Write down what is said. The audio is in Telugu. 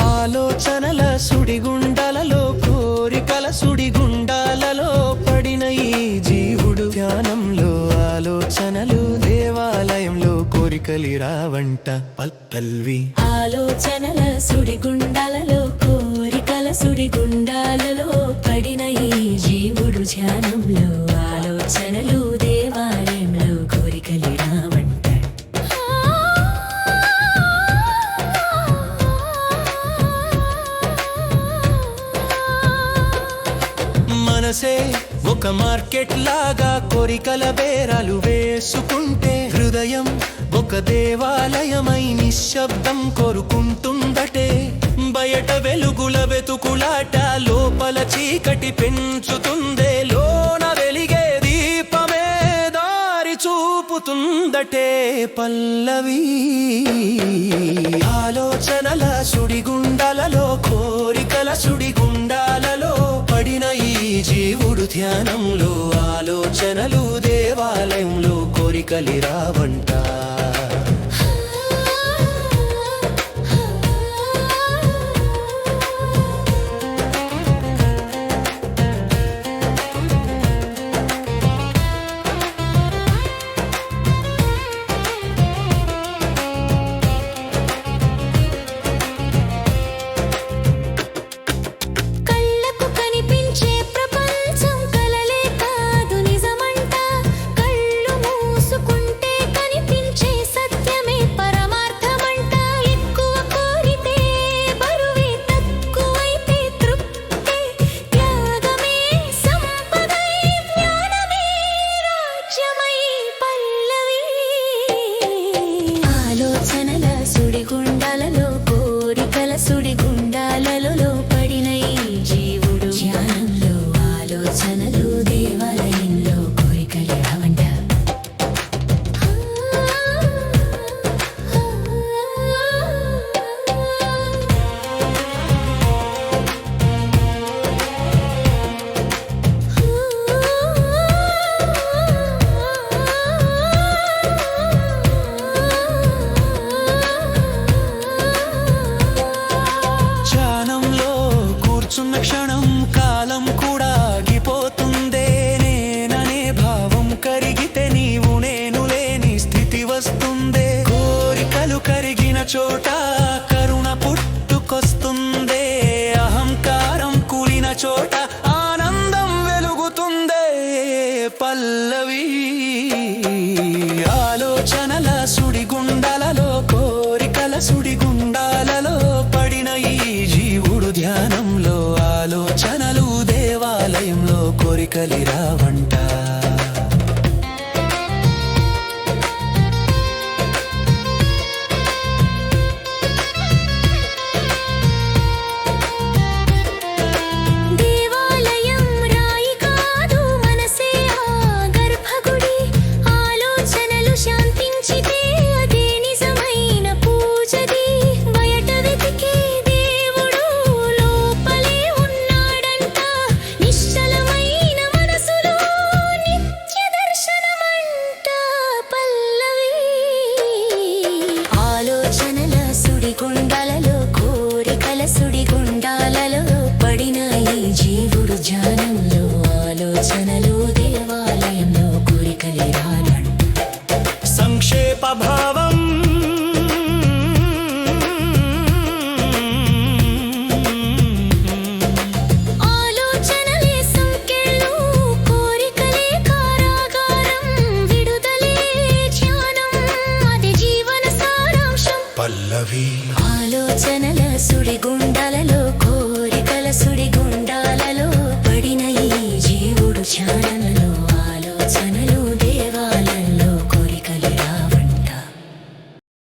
ఆలోచనల సుడిగుండాలలో కోరికల సుడిగుండాలలో పడిన ఈ జీవుడు ధ్యానంలో ఆలోచనలు దేవాలయంలో కోరికలి రావంట పల్పల్వి. ఆలోచనల సుడిగుండాలలో కోరికల సుడిగుండాలలో పడిన ఈ జీవుడు ధ్యానంలో ఆలోచనలు దేవాలయంలో కోరికలి రావంట. మనసే ఒక మార్కెట్ లాగా కోరికల బేరాలు వేసుకుంటే హృదయం ఒక దేవాలయమై నిశ్శబ్దం కోరుకుంటుందటే. బయట వెలుగుల వెతుకులాట లోపల చీకటి పెంచుతుందే, లోన వెలిగే దీపమే దారి చూపుతుందటే పల్లవి. ఆలోచనల సుడిగుండాలలో కోరికల సుడిగుండాలలో పడిన ఈ జీవుడు ధ్యానంలో ఆలోచనలు దేవాలయంలో కోరికలి రావంట. ఆలోచనల సుడిగుండాలలో కోరికల సుడిగుండాలలో పడిన ఈ జీవుడు ధ్యానంలో ఆలోచనలు దేవాలయంలో కోరికలు రావంట. క్షణం కాలం కూడా ఆగిపోతుందే, నేననే భావం కరిగితే నీవు నేను లేని స్థితి వస్తుందే. కోరికలు కరిగిన చోట కరుణ పుట్టుకొస్తుందే, అహంకారం కూలిన చోట ఆనందం వెలుగుతుందే పల్లవి. ఆలోచనల సుడిగుండాలలో కోరికల సుడిగుండాలలో పడిన ఈ జీవుడు ధ్యానంలో ఆలోచనలు దేవాలయంలో కోరికలి రావంట. సుడిగుండాలలో కోరికల సుడిగుండాలలో పడిన ఈ జీవుడు ధ్యానంలో ఆలోచనలు దేవాలయంలో కోరికలి రావంట. సంక్షేప భావం పల్లవి. ఆలోచనల సుడిగుండాలలో కోరికల సుడిగుండాలలో పడిన ఈ జీవుడు ధ్యానంలో ఆలోచన